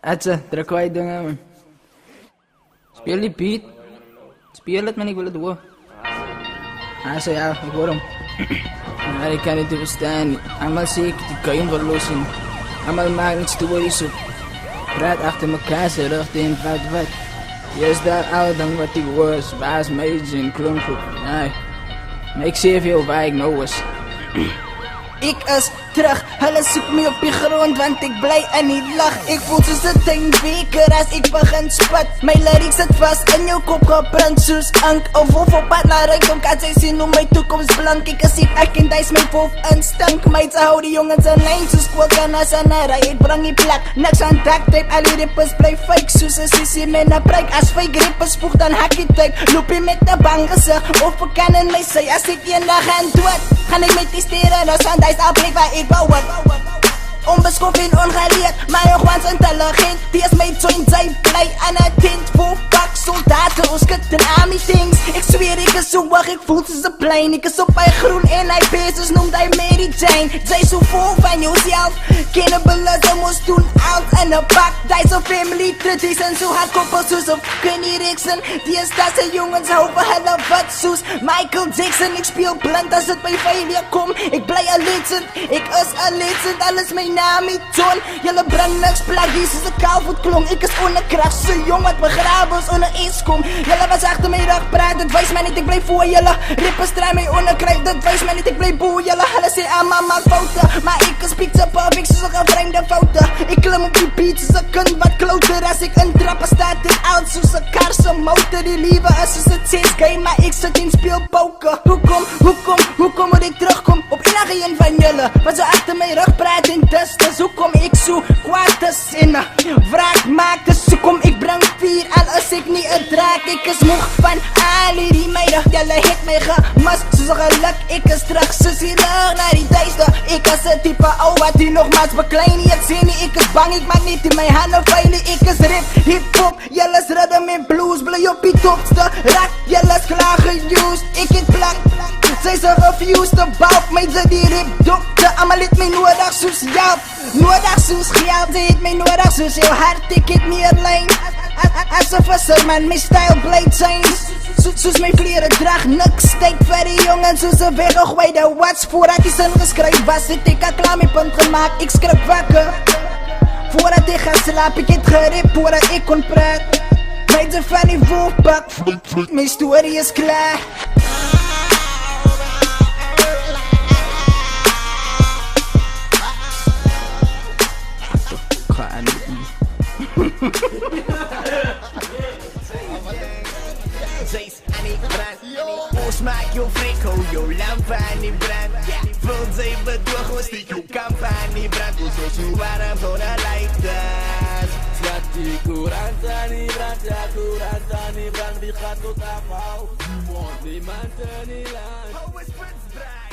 Atse, druk kwijt dingen man. Speel die beat. Speel het man, ik wil het horen. Hij zei ja, ik hoor hem. Maar ik kan het niet verstaan. Allemaal zeker, die kan je wel lossen. Allemaal maken stories op. Praat achter elkaar, ze rucht in wat. Je is daar ouder dan wat ik was. Baas, meisje en klomgroep. Nee. Maar ik zie veel waar ik nou was. Ik is terug, hulle soek my op die grond want ek bly in die lach. Ek voel soos 'n tuinweker as ek begin spat. My lyrics sit vast in jou kop geprint soos ink. Of op pad na rykdom kan sy sien hoe my toekoms blank. Ek is ek en dis my wolf instink. Meid hou die jongens in lyn soos skoolkinders in 'n ry. Ek bring die plek, niks aan dak tape. Al die rappers bly fake soos 'n sissie met 'n pryk. As fake rappers spoeg dan hak die tyd. Loop jy met 'n bang gesig of ek kan in my sy as ek eendag gaan dood. Gaan ek met die sterre na sand. Is al plek waar ek bouw onbeskof en ongeleerd, maar nog waans intelligent. Die is my joint, sy bly aan 'n tent vol pak soldaten, ons kut en army things. Ek zweer ek is so wag, ek voel soos 'n plein. Ek is op hy groen en hy beses noemt hy Mary Jane. Sy so vol van jouself, cannibalism ons doen out in 'n bak. Die so family tradition, so hard koppel soos op Kenny Rickson. Die is dat sy jongens hou vir hulle wat soos Michael Jackson. Ek speel blind as dit by failure kom. Ek bly 'n legend, ek is 'n legend. Alles my naam is John. Julle bring niks plek, hier is 'n kaalvoetklong. Ek is onderkrag, so jong wat begrawe is onder eens kom. Julle was agter my rug praat, dit wys my net ek bly voor julle. Rappers draai my onderkryg, dit wys my net ek bly boe julle. Hulle sê amma maak foute, maar ek is pizza perfect soos 'n gevreemde foute. Ek klim op die beat soos 'n kind wat klouter. As ek intrap, staat dit out soos 'n kar se motor. Die liewe is soos 'n chess game, maar ek sit en speel poker. Hoekom moet ek terugkom op enige een van julle wat so agter my rug praat en dis hoekom ek so kwaad is en wraak maak. Dis hoekom ek bring vuur al is ek nie 'n draak. Ek is moeg van al die meide, julle het my gemis soos 'n geluk. Ek is terug soos die lig na die duister. Ek is 'n tipe ou wat die nogmaals beklein nie. Ek sê nie ek is bang, ek maak net in my hande vuil. Ek is rap, hip-hop, julle is rhythm en blues. Bly op die topste rak, julle is klaar geused. Ek het plak, sy se refused to bout. My sy die rap dokter, allemaal het my nodig soos jou. Nodig soos geld, sy het my nodig soos jou hart. Ek het meer lijn, as 'n visser man, my style bly change. Soos my vleere drag, niks tyd vir die jongens soos 'n weggegooide watch. Voordat die sin geskryf was, het ek al klaar my punt gemaak. Ek skryf wakker, voordat ek gaan slaap. Ek het gerip, voordat ek kon praat. Meid van die wolfpak, my story is klaar. Jace aan die brand, ons maak jou frik, hou jou lamp aan die brand. Vul sy bedoog, ons steek jou kamp aan die brand. Ons is so warm zonder lighters. Slaat die courant aan die brand, ja courant aan die brand. Wie gaat tot afhou? Niemand in die land. Hou eens punt, braai.